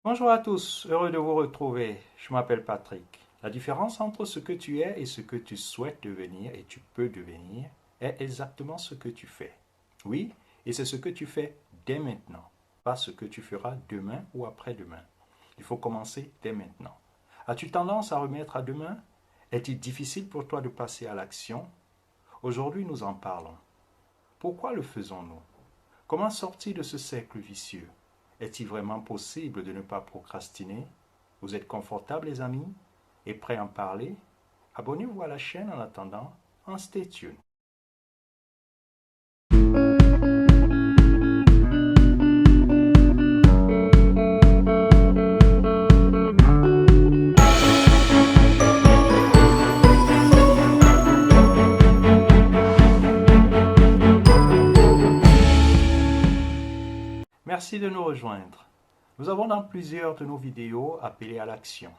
Bonjour à tous, heureux de vous retrouver. Je m'appelle Patrick. La différence entre ce que tu es et ce que tu souhaites devenir et tu peux devenir est exactement ce que tu fais. Oui, et c'est ce que tu fais dès maintenant, pas ce que tu feras demain ou après-demain. Il faut commencer dès maintenant. As-tu tendance à remettre à demain? Est-il difficile pour toi de passer à l'action? Aujourd'hui, nous en parlons. Pourquoi le faisons-nous? Comment sortir de ce cercle vicieux? Est-il vraiment possible de ne pas procrastiner? Vous êtes confortables les amis? Et prêts à en parler? Abonnez-vous à la chaîne en attendant. En stay tuned. Merci de nous rejoindre. Nous avons dans plusieurs de nos vidéos appelé à l'action.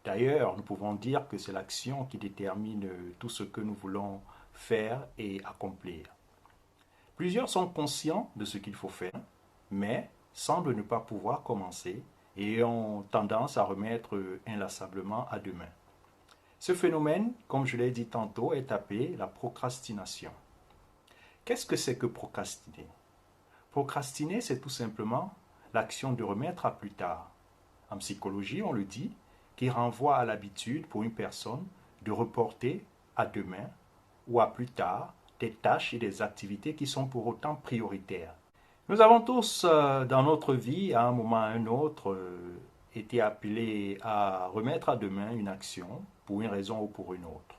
D'ailleurs, nous pouvons dire que c'est l'action qui détermine tout ce que nous voulons faire et accomplir. Plusieurs sont conscients de ce qu'il faut faire, mais semblent ne pas pouvoir commencer et ont tendance à remettre inlassablement à demain. Ce phénomène, comme je l'ai dit tantôt, est appelé la procrastination. Qu'est-ce que c'est que procrastiner? Procrastiner, c'est tout simplement l'action de remettre à plus tard. En psychologie, on le dit, qui renvoie à l'habitude pour une personne de reporter à demain ou à plus tard des tâches et des activités qui sont pour autant prioritaires. Nous avons tous, dans notre vie, à un moment ou à un autre, été appelés à remettre à demain une action pour une raison ou pour une autre.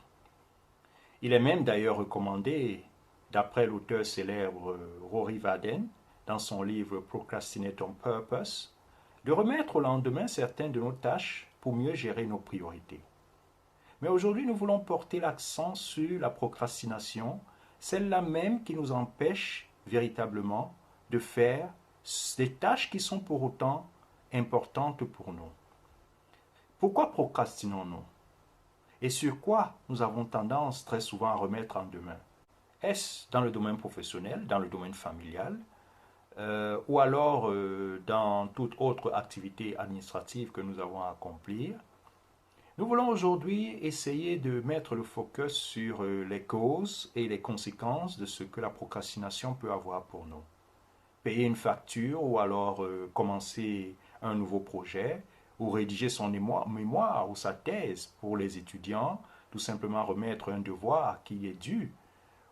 Il est même d'ailleurs recommandé, d'après l'auteur célèbre Rory Vaden, dans son livre Procrastinate on Purpose, de remettre au lendemain certaines de nos tâches pour mieux gérer nos priorités. Mais aujourd'hui, nous voulons porter l'accent sur la procrastination, celle-là même qui nous empêche véritablement de faire des tâches qui sont pour autant importantes pour nous. Pourquoi procrastinons-nous? Et sur quoi nous avons tendance très souvent à remettre en demain? Est-ce dans le domaine professionnel, dans le domaine familial, ou alors dans toute autre activité administrative que nous avons à accomplir? Nous voulons aujourd'hui essayer de mettre le focus sur les causes et les conséquences de ce que la procrastination peut avoir pour nous. Payer une facture ou alors commencer un nouveau projet ou rédiger son mémoire ou sa thèse pour les étudiants, tout simplement remettre un devoir qui est dû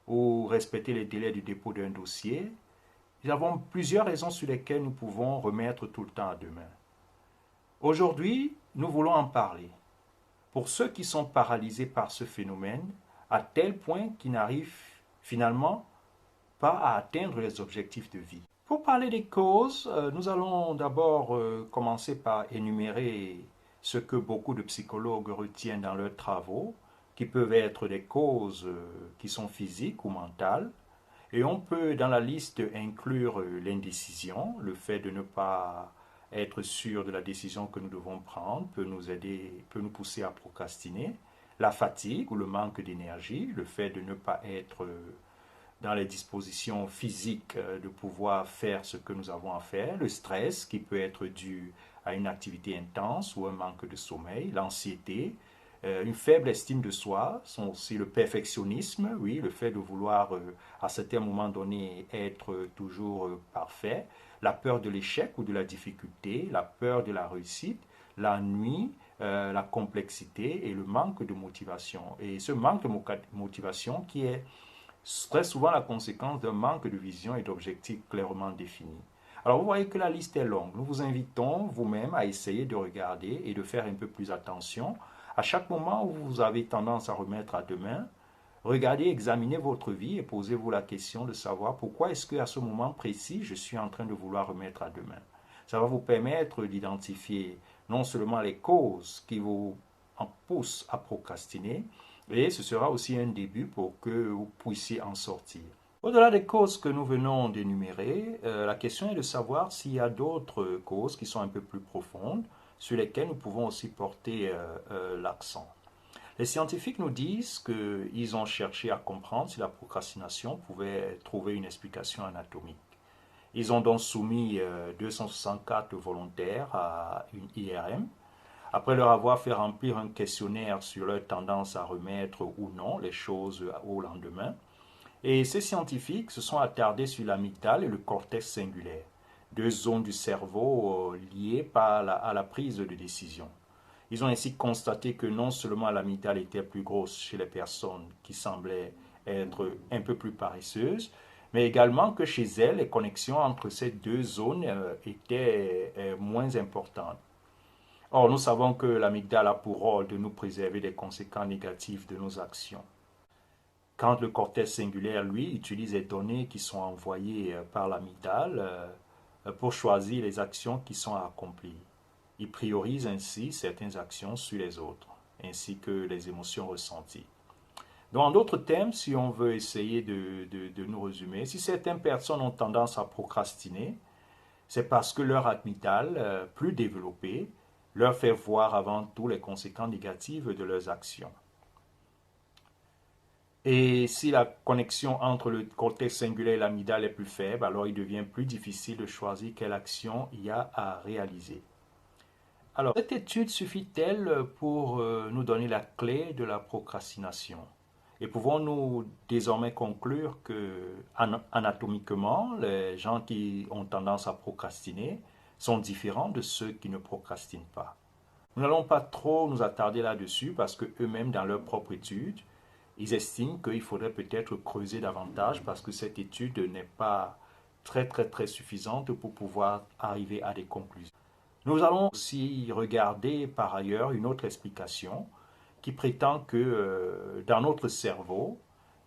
ou respecter les délais du dépôt d'un dossier. Nous avons plusieurs raisons sur lesquelles nous pouvons remettre tout le temps à demain. Aujourd'hui, nous voulons en parler. Pour ceux qui sont paralysés par ce phénomène, à tel point qu'ils n'arrivent finalement pas à atteindre les objectifs de vie. Pour parler des causes, nous allons d'abord commencer par énumérer ce que beaucoup de psychologues retiennent dans leurs travaux, qui peuvent être des causes qui sont physiques ou mentales. Et on peut dans la liste inclure l'indécision, le fait de ne pas être sûr de la décision que nous devons prendre peut nous aider, peut nous pousser à procrastiner. La fatigue ou le manque d'énergie, le fait de ne pas être dans les dispositions physiques de pouvoir faire ce que nous avons à faire, le stress qui peut être dû à une activité intense ou un manque de sommeil, l'anxiété, une faible estime de soi, sont aussi le perfectionnisme, oui, le fait de vouloir à certains moments donnés être toujours parfait, la peur de l'échec ou de la difficulté, la peur de la réussite, l'ennui, la complexité et le manque de motivation. Et ce manque de motivation qui est très souvent la conséquence d'un manque de vision et d'objectifs clairement définis. Alors vous voyez que la liste est longue. Nous vous invitons vous-même à essayer de regarder et de faire un peu plus attention. À chaque moment où vous avez tendance à remettre à demain, regardez, examinez votre vie et posez-vous la question de savoir pourquoi est-ce qu'à ce moment précis, je suis en train de vouloir remettre à demain. Ça va vous permettre d'identifier non seulement les causes qui vous en poussent à procrastiner, et ce sera aussi un début pour que vous puissiez en sortir. Au-delà des causes que nous venons d'énumérer, la question est de savoir s'il y a d'autres causes qui sont un peu plus profondes, sur lesquelles nous pouvons aussi porter l'accent. Les scientifiques nous disent qu'ils ont cherché à comprendre si la procrastination pouvait trouver une explication anatomique. Ils ont donc soumis 264 volontaires à une IRM. Après leur avoir fait remplir un questionnaire sur leur tendance à remettre ou non les choses au lendemain, et ces scientifiques se sont attardés sur l'amygdale et le cortex singulaire, deux zones du cerveau liées à la prise de décision. Ils ont ainsi constaté que non seulement l'amygdale était plus grosse chez les personnes qui semblaient être un peu plus paresseuses, mais également que chez elles, les connexions entre ces deux zones étaient moins importantes. Or, nous savons que l'amygdale a pour rôle de nous préserver des conséquences négatives de nos actions. Quand le cortex singulaire, lui, utilise les données qui sont envoyées par l'amygdale pour choisir les actions qui sont à accomplir. Il priorise ainsi certaines actions sur les autres, ainsi que les émotions ressenties. Donc, en d'autres termes, si on veut essayer de nous résumer, si certaines personnes ont tendance à procrastiner, c'est parce que leur amygdale, plus développée, leur fait voir avant tout les conséquences négatives de leurs actions. Et si la connexion entre le cortex singulaire et l'amygdale est plus faible, alors il devient plus difficile de choisir quelle action il y a à réaliser. Alors, cette étude suffit-elle pour nous donner la clé de la procrastination? Et pouvons-nous désormais conclure que anatomiquement, les gens qui ont tendance à procrastiner sont différents de ceux qui ne procrastinent pas? Nous n'allons pas trop nous attarder là-dessus parce qu'eux-mêmes, dans leur propre étude, ils estiment qu'il faudrait peut-être creuser davantage parce que cette étude n'est pas très suffisante pour pouvoir arriver à des conclusions. Nous allons aussi regarder par ailleurs une autre explication qui prétend que dans notre cerveau,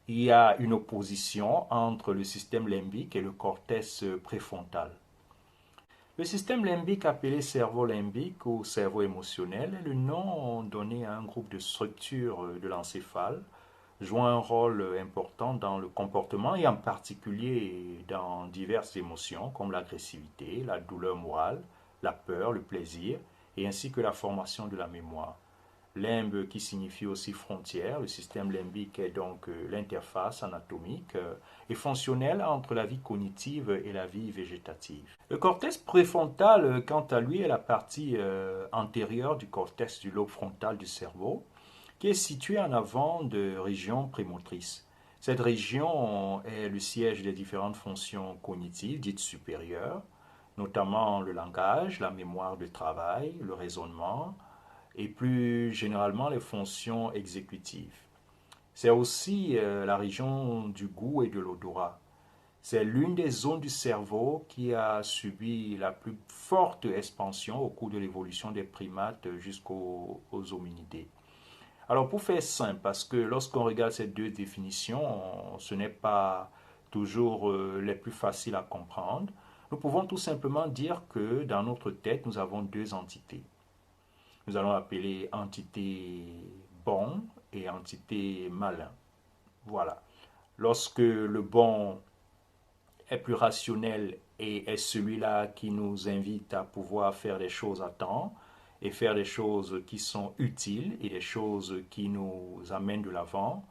il y a une opposition entre le système limbique et le cortex préfrontal. Le système limbique, appelé cerveau limbique ou cerveau émotionnel, est le nom donné à un groupe de structures de l'encéphale jouant un rôle important dans le comportement et en particulier dans diverses émotions comme l'agressivité, la douleur morale, la peur, le plaisir et ainsi que la formation de la mémoire. Limbe qui signifie aussi frontière, le système limbique est donc l'interface anatomique et fonctionnelle entre la vie cognitive et la vie végétative. Le cortex préfrontal, quant à lui, est la partie antérieure du cortex du lobe frontal du cerveau qui est située en avant de région prémotrice. Cette région est le siège des différentes fonctions cognitives dites supérieures, notamment le langage, la mémoire de travail, le raisonnement, et plus généralement les fonctions exécutives. C'est aussi la région du goût et de l'odorat. C'est l'une des zones du cerveau qui a subi la plus forte expansion au cours de l'évolution des primates jusqu'aux hominidés. Alors pour faire simple, parce que lorsqu'on regarde ces deux définitions, ce n'est pas toujours les plus faciles à comprendre, nous pouvons tout simplement dire que dans notre tête, nous avons deux entités. Nous allons appeler entité bon et entité malin. Voilà. Lorsque le bon est plus rationnel et est celui-là qui nous invite à pouvoir faire des choses à temps et faire des choses qui sont utiles et des choses qui nous amènent de l'avant,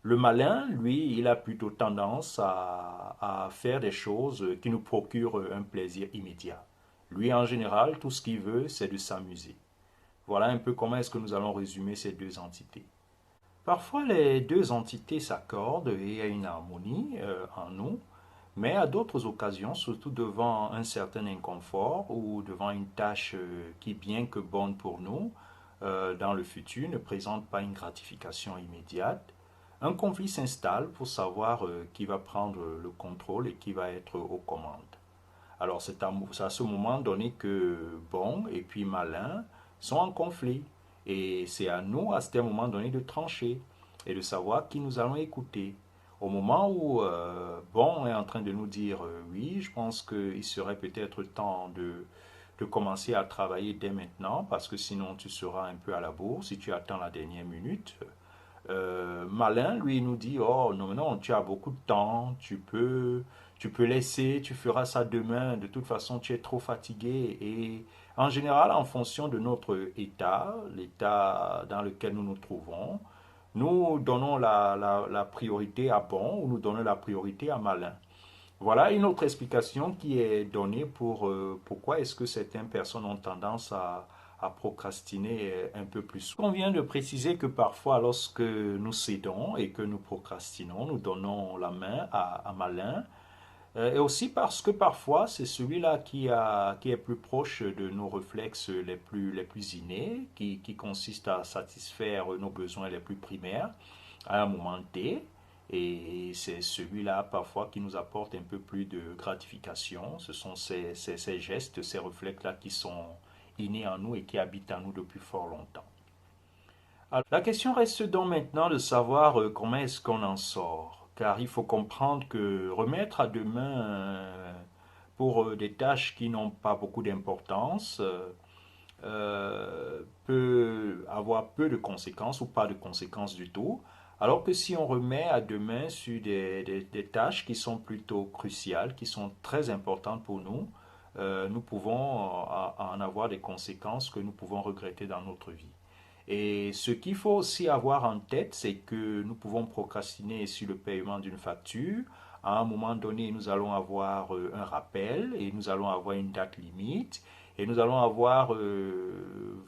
le malin, lui, il a plutôt tendance à faire des choses qui nous procurent un plaisir immédiat. Lui, en général, tout ce qu'il veut, c'est de s'amuser. Voilà un peu comment est-ce que nous allons résumer ces deux entités. Parfois, les deux entités s'accordent et il y a une harmonie en nous, mais à d'autres occasions, surtout devant un certain inconfort ou devant une tâche qui, bien que bonne pour nous, dans le futur, ne présente pas une gratification immédiate, un conflit s'installe pour savoir qui va prendre le contrôle et qui va être aux commandes. Alors c'est à ce moment donné que bon et puis malin sont en conflit. Et c'est à nous, à ce moment donné, de trancher et de savoir qui nous allons écouter. Au moment où bon est en train de nous dire oui, je pense qu'il serait peut-être temps de commencer à travailler dès maintenant, parce que sinon tu seras un peu à la bourre si tu attends la dernière minute. Malin, lui, nous dit, oh non, non, tu as beaucoup de temps, tu peux laisser, tu feras ça demain, de toute façon, tu es trop fatigué. Et en général, en fonction de notre état, l'état dans lequel nous nous trouvons, nous donnons la priorité à bon ou nous donnons la priorité à malin. Voilà une autre explication qui est donnée pour pourquoi est-ce que certaines personnes ont tendance à procrastiner un peu plus. On vient de préciser que parfois, lorsque nous cédons et que nous procrastinons, nous donnons la main à malin. Et aussi parce que parfois, c'est celui-là qui est plus proche de nos réflexes les plus innés, qui consiste à satisfaire nos besoins les plus primaires à un moment T. Et c'est celui-là parfois qui nous apporte un peu plus de gratification. Ce sont ces gestes, ces réflexes-là qui sont innés en nous et qui habitent en nous depuis fort longtemps. Alors, la question reste donc maintenant de savoir comment est-ce qu'on en sort. Car il faut comprendre que remettre à demain pour des tâches qui n'ont pas beaucoup d'importance peut avoir peu de conséquences ou pas de conséquences du tout. Alors que si on remet à demain sur des tâches qui sont plutôt cruciales, qui sont très importantes pour nous, nous pouvons en avoir des conséquences que nous pouvons regretter dans notre vie. Et ce qu'il faut aussi avoir en tête, c'est que nous pouvons procrastiner sur le paiement d'une facture. À un moment donné, nous allons avoir un rappel et nous allons avoir une date limite. Et nous allons avoir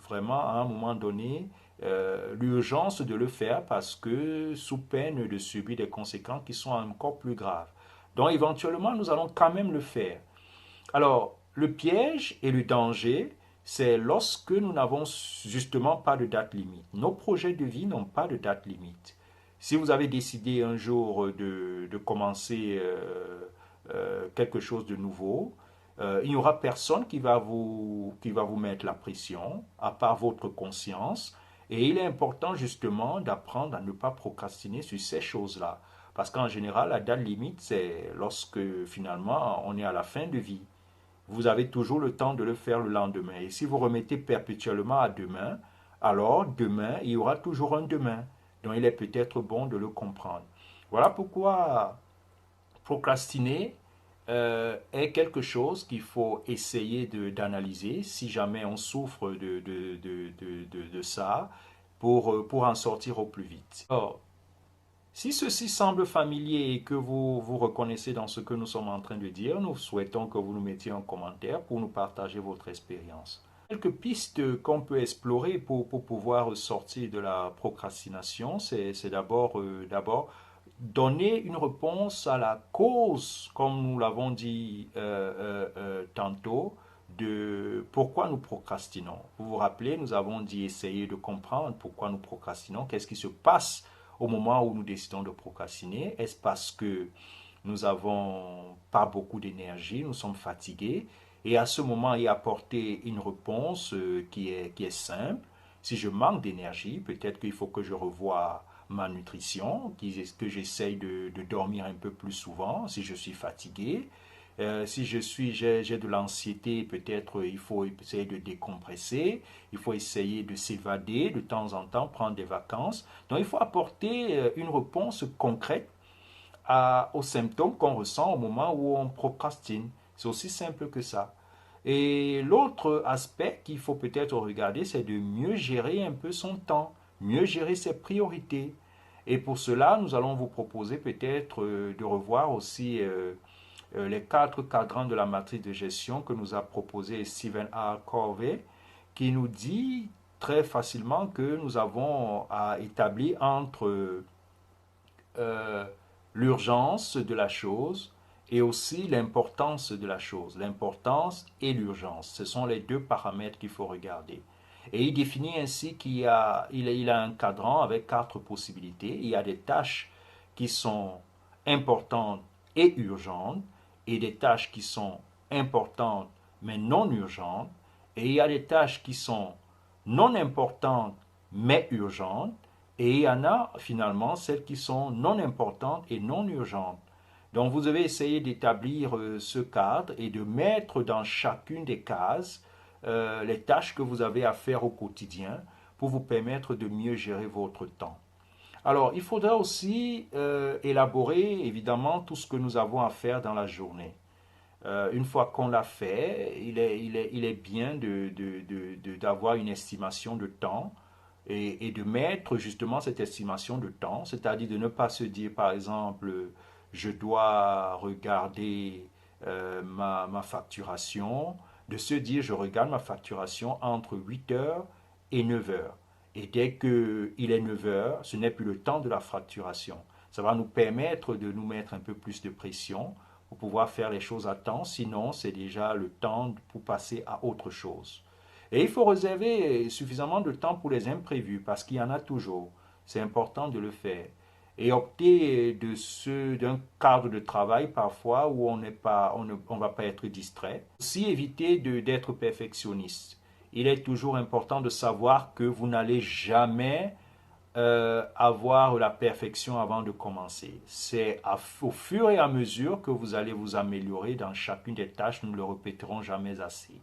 vraiment à un moment donné l'urgence de le faire parce que sous peine de subir des conséquences qui sont encore plus graves. Donc éventuellement, nous allons quand même le faire. Alors, le piège et le danger, c'est lorsque nous n'avons justement pas de date limite. Nos projets de vie n'ont pas de date limite. Si vous avez décidé un jour de commencer quelque chose de nouveau, il n'y aura personne qui va vous mettre la pression, à part votre conscience. Et il est important justement d'apprendre à ne pas procrastiner sur ces choses-là. Parce qu'en général, la date limite, c'est lorsque finalement on est à la fin de vie. Vous avez toujours le temps de le faire le lendemain. Et si vous remettez perpétuellement à demain, alors demain, il y aura toujours un demain. Donc il est peut-être bon de le comprendre. Voilà pourquoi procrastiner est quelque chose qu'il faut essayer d'analyser si jamais on souffre de ça pour en sortir au plus vite. Alors, si ceci semble familier et que vous reconnaissez dans ce que nous sommes en train de dire, nous souhaitons que vous nous mettiez en commentaire pour nous partager votre expérience. Quelques pistes qu'on peut explorer pour pouvoir sortir de la procrastination, c'est d'abord donner une réponse à la cause, comme nous l'avons dit tantôt, de pourquoi nous procrastinons. Vous vous rappelez, nous avons dit essayer de comprendre pourquoi nous procrastinons, qu'est-ce qui se passe au moment où nous décidons de procrastiner. Est-ce parce que nous n'avons pas beaucoup d'énergie, nous sommes fatigués, et à ce moment y apporter une réponse qui est simple. Si je manque d'énergie, peut-être qu'il faut que je revoie ma nutrition, que j'essaye de dormir un peu plus souvent si je suis fatigué. Si j'ai de l'anxiété, peut-être il faut essayer de décompresser, il faut essayer de s'évader de temps en temps, prendre des vacances. Donc il faut apporter une réponse concrète aux symptômes qu'on ressent au moment où on procrastine. C'est aussi simple que ça. Et l'autre aspect qu'il faut peut-être regarder, c'est de mieux gérer un peu son temps, mieux gérer ses priorités. Et pour cela, nous allons vous proposer peut-être de revoir aussi les 4 cadrans de la matrice de gestion que nous a proposé Stephen R. Covey, qui nous dit très facilement que nous avons à établir entre euh, l'urgence de la chose et aussi l'importance de la chose. L'importance et l'urgence, ce sont les 2 paramètres qu'il faut regarder. Et il définit ainsi il a un cadran avec 4 possibilités. Il y a des tâches qui sont importantes et urgentes et des tâches qui sont importantes mais non urgentes. Et il y a des tâches qui sont non importantes mais urgentes. Et il y en a finalement celles qui sont non importantes et non urgentes. Donc vous devez essayer d'établir ce cadre et de mettre dans chacune des cases les tâches que vous avez à faire au quotidien pour vous permettre de mieux gérer votre temps. Alors, il faudra aussi élaborer évidemment tout ce que nous avons à faire dans la journée. Une fois qu'on l'a fait, il est bien d'avoir une estimation de temps et de mettre justement cette estimation de temps, c'est-à-dire de ne pas se dire par exemple je dois regarder ma facturation, de se dire je regarde ma facturation entre 8 heures et 9 heures. Et dès qu'il est 9 heures, ce n'est plus le temps de la facturation. Ça va nous permettre de nous mettre un peu plus de pression pour pouvoir faire les choses à temps. Sinon, c'est déjà le temps pour passer à autre chose. Et il faut réserver suffisamment de temps pour les imprévus parce qu'il y en a toujours. C'est important de le faire. Et opter d'un cadre de travail parfois où on ne va pas être distrait. Aussi éviter d'être perfectionniste. Il est toujours important de savoir que vous n'allez jamais avoir la perfection avant de commencer. C'est au fur et à mesure que vous allez vous améliorer dans chacune des tâches, nous ne le répéterons jamais assez.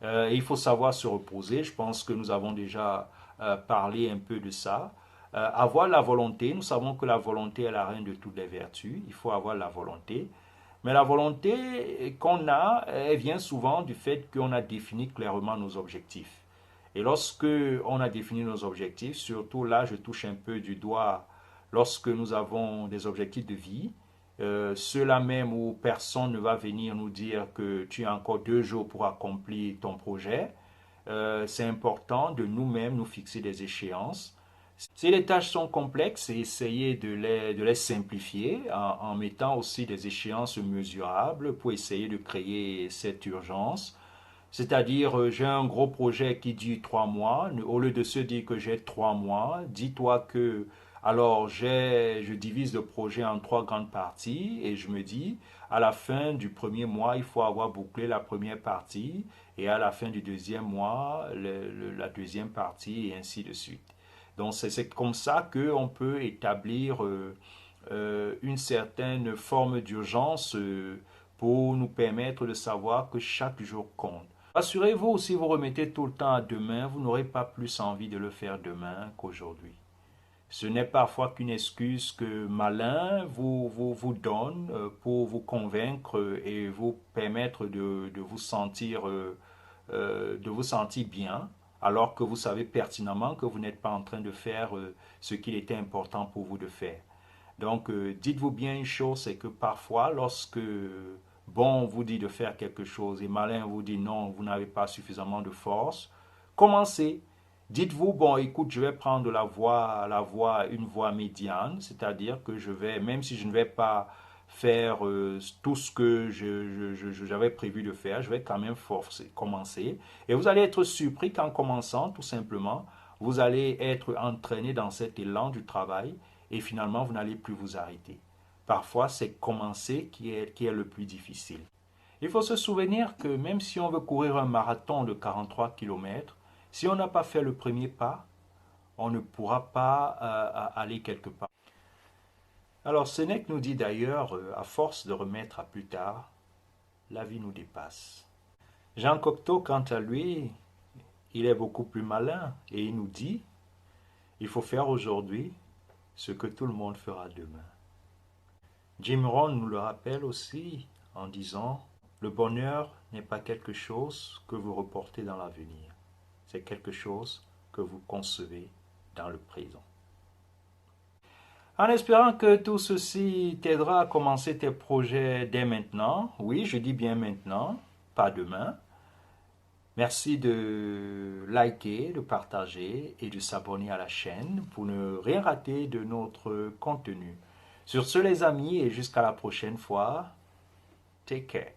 Il faut savoir se reposer, je pense que nous avons déjà parlé un peu de ça. Avoir la volonté, nous savons que la volonté est la reine de toutes les vertus, il faut avoir la volonté. Mais la volonté qu'on a, elle vient souvent du fait qu'on a défini clairement nos objectifs. Et lorsque on a défini nos objectifs, surtout là, je touche un peu du doigt, lorsque nous avons des objectifs de vie, ceux-là même où personne ne va venir nous dire que tu as encore 2 jours pour accomplir ton projet, c'est important de nous-mêmes nous fixer des échéances. Si les tâches sont complexes, essayer de les simplifier en mettant aussi des échéances mesurables pour essayer de créer cette urgence. C'est-à-dire, j'ai un gros projet qui dure 3 mois. Au lieu de se dire que j'ai 3 mois, dis-toi que, alors, je divise le projet en 3 grandes parties et je me dis, à la fin du premier mois, il faut avoir bouclé la première partie et à la fin du deuxième mois, la deuxième partie et ainsi de suite. Donc, c'est comme ça qu'on peut établir une certaine forme d'urgence pour nous permettre de savoir que chaque jour compte. Rassurez-vous, si vous remettez tout le temps à demain, vous n'aurez pas plus envie de le faire demain qu'aujourd'hui. Ce n'est parfois qu'une excuse que malin vous donne pour vous convaincre et vous permettre de vous sentir bien, alors que vous savez pertinemment que vous n'êtes pas en train de faire ce qu'il était important pour vous de faire. Donc, dites-vous bien une chose, c'est que parfois, lorsque bon vous dit de faire quelque chose et malin vous dit non, vous n'avez pas suffisamment de force, commencez. Dites-vous, bon, écoute, je vais prendre une voie médiane, c'est-à-dire que je vais, même si je ne vais pas faire tout ce que j'avais prévu de faire, je vais quand même commencer. Et vous allez être surpris qu'en commençant, tout simplement, vous allez être entraîné dans cet élan du travail et finalement, vous n'allez plus vous arrêter. Parfois, c'est commencer qui est le plus difficile. Il faut se souvenir que même si on veut courir un marathon de 43 km, si on n'a pas fait le premier pas, on ne pourra pas aller quelque part. Alors Sénèque nous dit d'ailleurs, à force de remettre à plus tard, la vie nous dépasse. Jean Cocteau, quant à lui, il est beaucoup plus malin et il nous dit, il faut faire aujourd'hui ce que tout le monde fera demain. Jim Rohn nous le rappelle aussi en disant, le bonheur n'est pas quelque chose que vous reportez dans l'avenir, c'est quelque chose que vous concevez dans le présent. En espérant que tout ceci t'aidera à commencer tes projets dès maintenant, oui, je dis bien maintenant, pas demain. Merci de liker, de partager et de s'abonner à la chaîne pour ne rien rater de notre contenu. Sur ce les amis et jusqu'à la prochaine fois, take care.